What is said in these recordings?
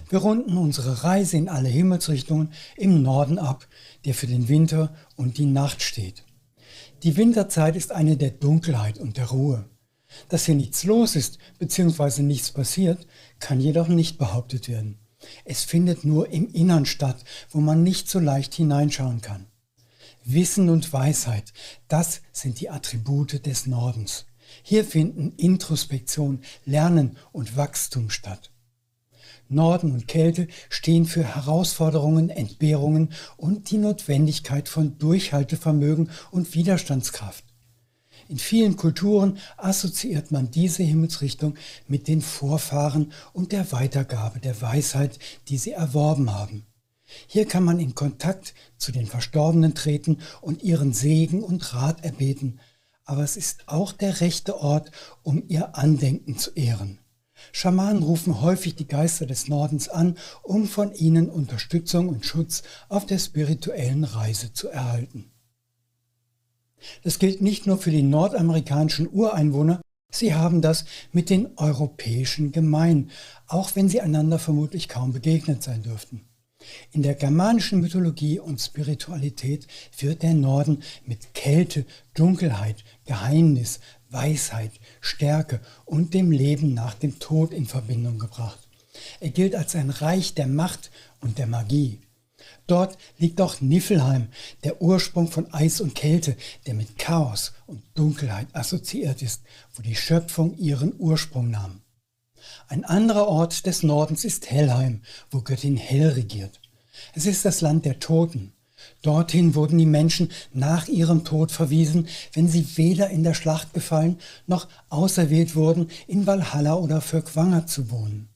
Wir runden unsere Reise in alle Himmelsrichtungen im Norden ab, der für den Winter und die Nacht steht. Die Winterzeit ist eine der Dunkelheit und der Ruhe. Dass hier nichts los ist bzw. nichts passiert, kann jedoch nicht behauptet werden. Es findet nur im Innern statt, wo man nicht so leicht hineinschauen kann. Wissen und Weisheit, das sind die Attribute des Nordens. Hier finden Introspektion, Lernen und Wachstum statt. Norden und Kälte stehen für Herausforderungen, Entbehrungen und die Notwendigkeit von Durchhaltevermögen und Widerstandskraft. In vielen Kulturen assoziiert man diese Himmelsrichtung mit den Vorfahren und der Weitergabe der Weisheit, die sie erworben haben. Hier kann man in Kontakt zu den Verstorbenen treten und ihren Segen und Rat erbeten, aber es ist auch der rechte Ort, um ihr Andenken zu ehren. Schamanen rufen häufig die Geister des Nordens an, um von ihnen Unterstützung und Schutz auf der spirituellen Reise zu erhalten. Das gilt nicht nur für die nordamerikanischen Ureinwohner, sie haben das mit den Europäischen gemein, auch wenn sie einander vermutlich kaum begegnet sein dürften. In der germanischen Mythologie und Spiritualität wird der Norden mit Kälte, Dunkelheit, Geheimnis, Weisheit, Stärke und dem Leben nach dem Tod in Verbindung gebracht. Er gilt als ein Reich der Macht und der Magie. Dort liegt auch Niflheim, der Ursprung von Eis und Kälte, der mit Chaos und Dunkelheit assoziiert ist, wo die Schöpfung ihren Ursprung nahm. Ein anderer Ort des Nordens ist Helheim, wo Göttin Hel regiert. Es ist das Land der Toten. Dorthin wurden die Menschen nach ihrem Tod verwiesen, wenn sie weder in der Schlacht gefallen, noch auserwählt wurden, in Valhalla oder Fürkvanger zu wohnen.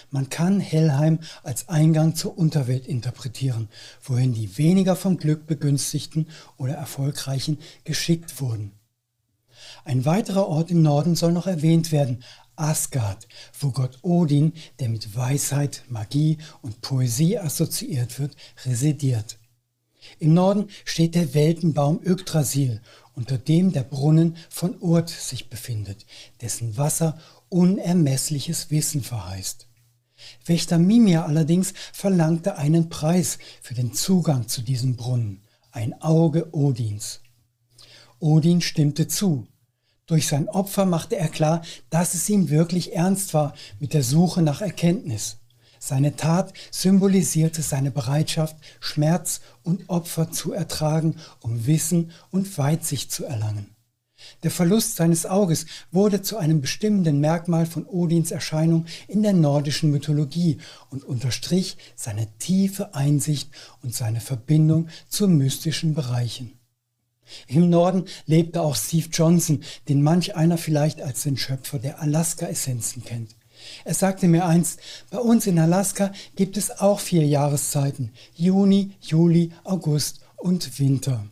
Man kann Helheim als Eingang zur Unterwelt interpretieren, wohin die weniger vom Glück begünstigten oder Erfolgreichen geschickt wurden. Ein weiterer Ort im Norden soll noch erwähnt werden, Asgard, wo Gott Odin, der mit Weisheit, Magie und Poesie assoziiert wird, residiert. Im Norden steht der Weltenbaum Yggdrasil, unter dem der Brunnen von Urd sich befindet, dessen Wasser unermessliches Wissen verheißt. Wächter Mimir allerdings verlangte einen Preis für den Zugang zu diesem Brunnen, ein Auge Odins. Odin stimmte zu. Durch sein Opfer machte er klar, dass es ihm wirklich ernst war mit der Suche nach Erkenntnis. Seine Tat symbolisierte seine Bereitschaft, Schmerz und Opfer zu ertragen, um Wissen und Weitsicht zu erlangen. Der Verlust seines Auges wurde zu einem bestimmenden Merkmal von Odins Erscheinung in der nordischen Mythologie und unterstrich seine tiefe Einsicht und seine Verbindung zu mystischen Bereichen. Im Norden lebte auch Steve Johnson, den manch einer vielleicht als den Schöpfer der Alaska-Essenzen kennt. Er sagte mir einst, bei uns in Alaska gibt es auch 4 Jahreszeiten, Juni, Juli, August und Winter.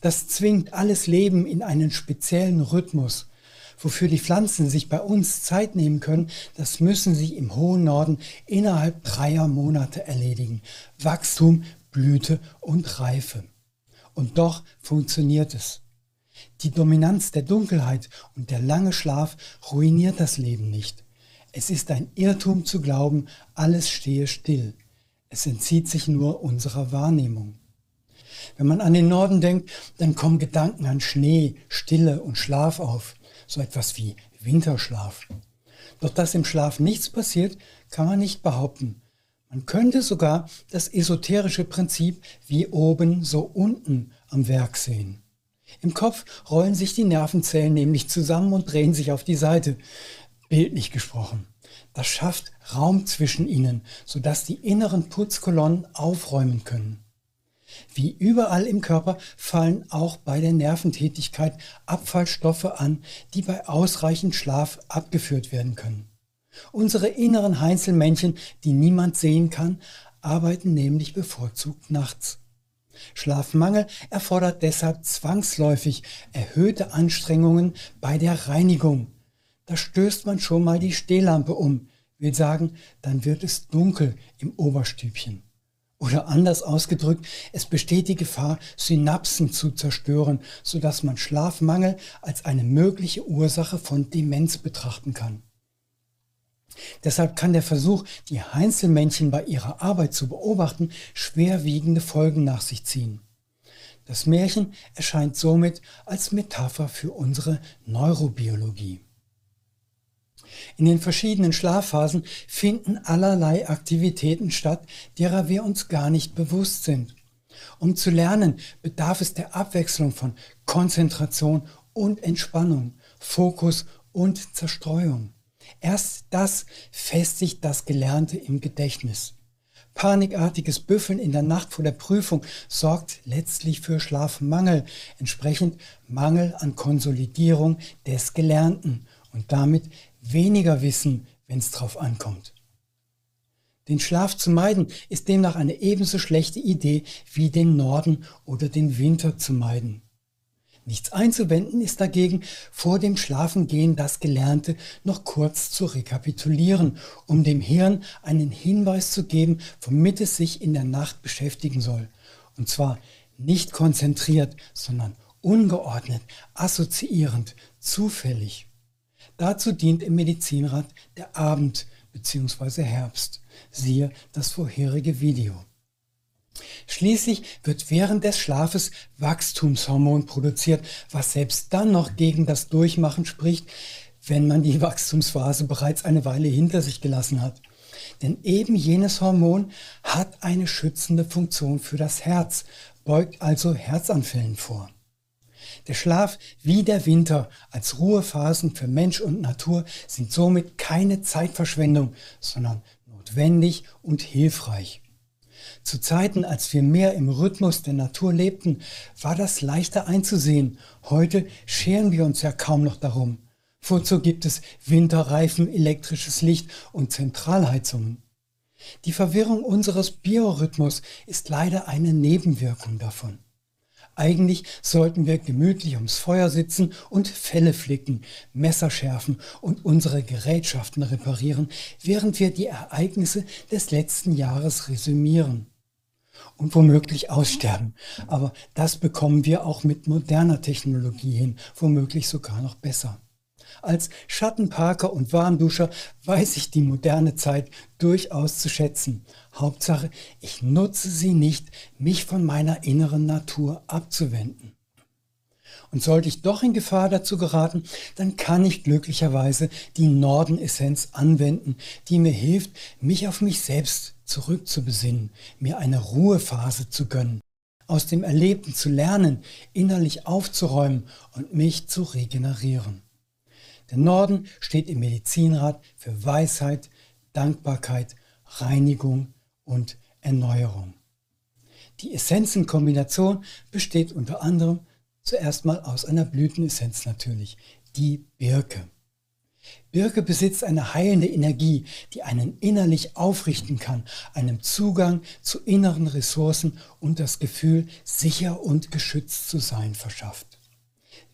Das zwingt alles Leben in einen speziellen Rhythmus. Wofür die Pflanzen sich bei uns Zeit nehmen können, das müssen sie im hohen Norden innerhalb 3 Monate erledigen. Wachstum, Blüte und Reife. Und doch funktioniert es. Die Dominanz der Dunkelheit und der lange Schlaf ruiniert das Leben nicht. Es ist ein Irrtum zu glauben, alles stehe still. Es entzieht sich nur unserer Wahrnehmung. Wenn man an den Norden denkt, dann kommen Gedanken an Schnee, Stille und Schlaf auf, so etwas wie Winterschlaf. Doch dass im Schlaf nichts passiert, kann man nicht behaupten. Man könnte sogar das esoterische Prinzip wie oben, so unten am Werk sehen. Im Kopf rollen sich die Nervenzellen nämlich zusammen und drehen sich auf die Seite, bildlich gesprochen. Das schafft Raum zwischen ihnen, sodass die inneren Putzkolonnen aufräumen können. Wie überall im Körper fallen auch bei der Nerventätigkeit Abfallstoffe an, die bei ausreichend Schlaf abgeführt werden können. Unsere inneren Heinzelmännchen, die niemand sehen kann, arbeiten nämlich bevorzugt nachts. Schlafmangel erfordert deshalb zwangsläufig erhöhte Anstrengungen bei der Reinigung. Da stößt man schon mal die Stehlampe um, will sagen, dann wird es dunkel im Oberstübchen. Oder anders ausgedrückt, es besteht die Gefahr, Synapsen zu zerstören, sodass man Schlafmangel als eine mögliche Ursache von Demenz betrachten kann. Deshalb kann der Versuch, die Heinzelmännchen bei ihrer Arbeit zu beobachten, schwerwiegende Folgen nach sich ziehen. Das Märchen erscheint somit als Metapher für unsere Neurobiologie. In den verschiedenen Schlafphasen finden allerlei Aktivitäten statt, derer wir uns gar nicht bewusst sind. Um zu lernen, bedarf es der Abwechslung von Konzentration und Entspannung, Fokus und Zerstreuung. Erst das festigt das Gelernte im Gedächtnis. Panikartiges Büffeln in der Nacht vor der Prüfung sorgt letztlich für Schlafmangel, entsprechend Mangel an Konsolidierung des Gelernten und damit weniger Wissen, wenn es drauf ankommt. Den Schlaf zu meiden ist demnach eine ebenso schlechte Idee wie den Norden oder den Winter zu meiden. Nichts einzuwenden ist dagegen, vor dem Schlafengehen das Gelernte noch kurz zu rekapitulieren, um dem Hirn einen Hinweis zu geben, womit es sich in der Nacht beschäftigen soll. Und zwar nicht konzentriert, sondern ungeordnet, assoziierend, zufällig. Dazu dient im Medizinrat der Abend bzw. Herbst. Siehe das vorherige Video. Schließlich wird während des Schlafes Wachstumshormon produziert, was selbst dann noch gegen das Durchmachen spricht, wenn man die Wachstumsphase bereits eine Weile hinter sich gelassen hat. Denn eben jenes Hormon hat eine schützende Funktion für das Herz, beugt also Herzanfällen vor. Der Schlaf wie der Winter als Ruhephasen für Mensch und Natur sind somit keine Zeitverschwendung, sondern notwendig und hilfreich. Zu Zeiten, als wir mehr im Rhythmus der Natur lebten, war das leichter einzusehen. Heute scheren wir uns ja kaum noch darum. Wozu gibt es Winterreifen, elektrisches Licht und Zentralheizungen? Die Verwirrung unseres Biorhythmus ist leider eine Nebenwirkung davon. Eigentlich sollten wir gemütlich ums Feuer sitzen und Felle flicken, Messer schärfen und unsere Gerätschaften reparieren, während wir die Ereignisse des letzten Jahres resümieren und womöglich aussterben. Aber das bekommen wir auch mit moderner Technologie hin, womöglich sogar noch besser. Als Schattenparker und Warmduscher weiß ich die moderne Zeit durchaus zu schätzen. Hauptsache, ich nutze sie nicht, mich von meiner inneren Natur abzuwenden. Und sollte ich doch in Gefahr dazu geraten, dann kann ich glücklicherweise die Nordenessenz anwenden, die mir hilft, mich auf mich selbst zurückzubesinnen, mir eine Ruhephase zu gönnen, aus dem Erlebten zu lernen, innerlich aufzuräumen und mich zu regenerieren. Der Norden steht im Medizinrat für Weisheit, Dankbarkeit, Reinigung und Erneuerung. Die Essenzenkombination besteht unter anderem zuerst mal aus einer Blütenessenz natürlich, die Birke. Birke besitzt eine heilende Energie, die einen innerlich aufrichten kann, einem Zugang zu inneren Ressourcen und das Gefühl, sicher und geschützt zu sein, verschafft.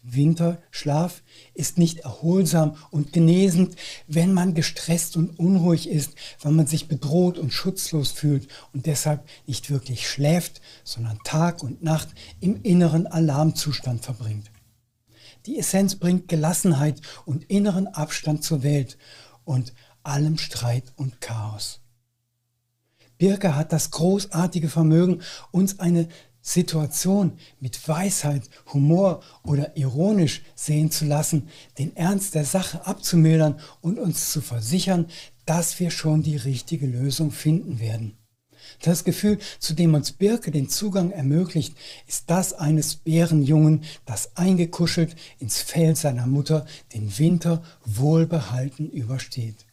Winterschlaf ist nicht erholsam und genesend, wenn man gestresst und unruhig ist, weil man sich bedroht und schutzlos fühlt und deshalb nicht wirklich schläft, sondern Tag und Nacht im inneren Alarmzustand verbringt. Die Essenz bringt Gelassenheit und inneren Abstand zur Welt und allem Streit und Chaos. Birke hat das großartige Vermögen, uns eine Situation mit Weisheit, Humor oder ironisch sehen zu lassen, den Ernst der Sache abzumildern und uns zu versichern, dass wir schon die richtige Lösung finden werden. Das Gefühl, zu dem uns Birke den Zugang ermöglicht, ist das eines Bärenjungen, das eingekuschelt ins Fell seiner Mutter den Winter wohlbehalten übersteht.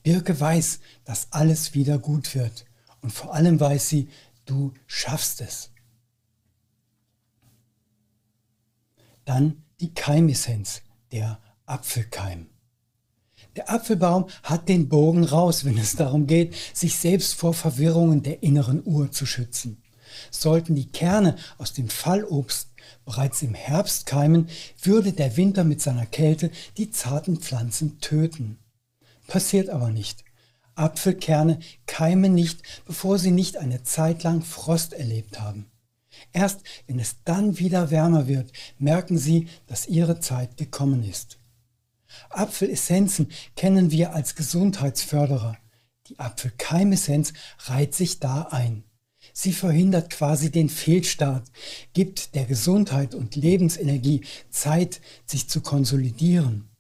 Birke weiß, dass alles wieder gut wird und vor allem weiß sie, du schaffst es. Dann die Keimessenz, der Apfelkeim. Der Apfelbaum hat den Bogen raus, wenn es darum geht, sich selbst vor Verwirrungen der inneren Uhr zu schützen. Sollten die Kerne aus dem Fallobst bereits im Herbst keimen, würde der Winter mit seiner Kälte die zarten Pflanzen töten. Passiert aber nicht. Apfelkerne keimen nicht, bevor sie nicht eine Zeit lang Frost erlebt haben. Erst wenn es dann wieder wärmer wird, merken sie, dass ihre Zeit gekommen ist. Apfelessenzen kennen wir als Gesundheitsförderer. Die Apfelkeimessenz reiht sich da ein. Sie verhindert quasi den Fehlstart, gibt der Gesundheit und Lebensenergie Zeit, sich zu konsolidieren.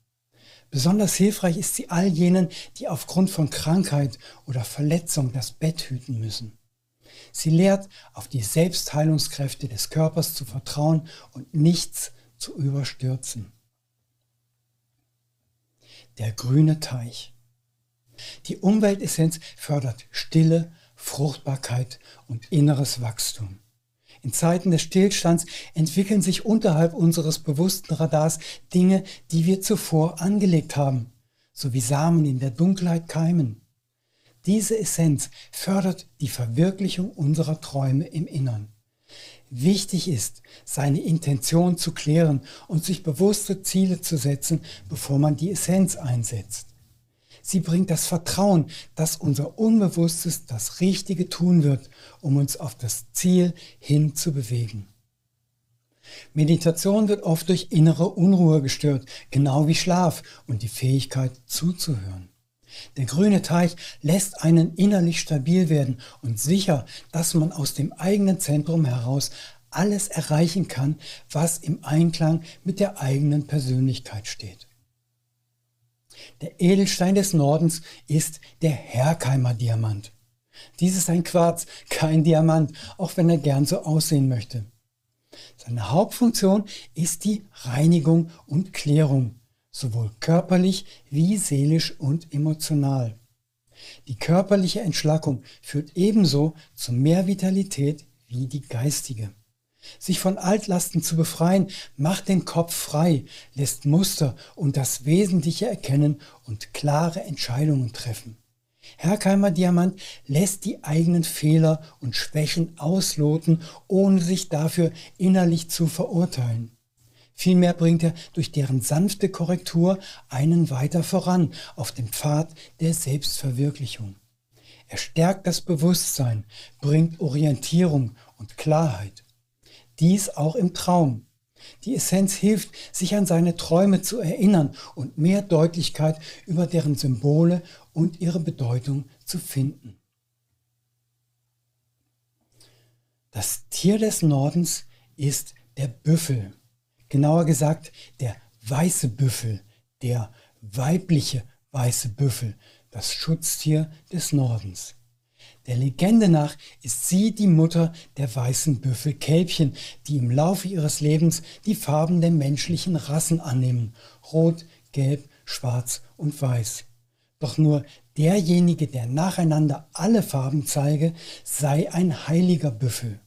Besonders hilfreich ist sie all jenen, die aufgrund von Krankheit oder Verletzung das Bett hüten müssen. Sie lehrt, auf die Selbstheilungskräfte des Körpers zu vertrauen und nichts zu überstürzen. Der grüne Teich. Die Umweltessenz fördert Stille, Fruchtbarkeit und inneres Wachstum. In Zeiten des Stillstands entwickeln sich unterhalb unseres bewussten Radars Dinge, die wir zuvor angelegt haben, so wie Samen in der Dunkelheit keimen. Diese Essenz fördert die Verwirklichung unserer Träume im Innern. Wichtig ist, seine Intention zu klären und sich bewusste Ziele zu setzen, bevor man die Essenz einsetzt. Sie bringt das Vertrauen, dass unser Unbewusstes das Richtige tun wird, um uns auf das Ziel hin zu bewegen. Meditation wird oft durch innere Unruhe gestört, genau wie Schlaf und die Fähigkeit zuzuhören. Der grüne Teich lässt einen innerlich stabil werden und sicher, dass man aus dem eigenen Zentrum heraus alles erreichen kann, was im Einklang mit der eigenen Persönlichkeit steht. Der Edelstein des Nordens ist der Herkheimer Diamant. Dies ist ein Quarz, kein Diamant, auch wenn er gern so aussehen möchte. Seine Hauptfunktion ist die Reinigung und Klärung, sowohl körperlich wie seelisch und emotional. Die körperliche Entschlackung führt ebenso zu mehr Vitalität wie die geistige. Sich von Altlasten zu befreien, macht den Kopf frei, lässt Muster und das Wesentliche erkennen und klare Entscheidungen treffen. Herkheimer Diamant lässt die eigenen Fehler und Schwächen ausloten, ohne sich dafür innerlich zu verurteilen. Vielmehr bringt er durch deren sanfte Korrektur einen weiter voran auf dem Pfad der Selbstverwirklichung. Er stärkt das Bewusstsein, bringt Orientierung und Klarheit. Dies auch im Traum. Die Essenz hilft, sich an seine Träume zu erinnern und mehr Deutlichkeit über deren Symbole und ihre Bedeutung zu finden. Das Tier des Nordens ist der Büffel. Genauer gesagt der weiße Büffel, der weibliche weiße Büffel, das Schutztier des Nordens. Der Legende nach ist sie die Mutter der weißen Büffelkälbchen, die im Laufe ihres Lebens die Farben der menschlichen Rassen annehmen: Rot, Gelb, Schwarz und Weiß. Doch nur derjenige, der nacheinander alle Farben zeige, sei ein heiliger Büffel.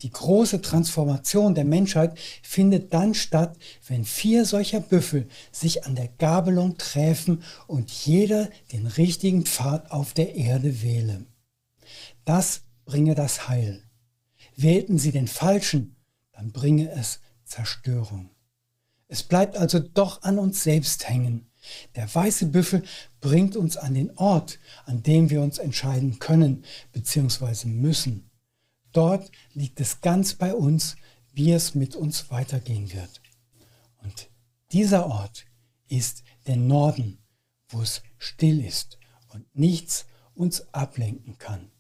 Die große Transformation der Menschheit findet dann statt, wenn 4 solcher Büffel sich an der Gabelung treffen und jeder den richtigen Pfad auf der Erde wähle. Das bringe das Heil. Wählten sie den falschen, dann bringe es Zerstörung. Es bleibt also doch an uns selbst hängen. Der weiße Büffel bringt uns an den Ort, an dem wir uns entscheiden können bzw. müssen. Dort liegt es ganz bei uns, wie es mit uns weitergehen wird. Und dieser Ort ist der Norden, wo es still ist und nichts uns ablenken kann.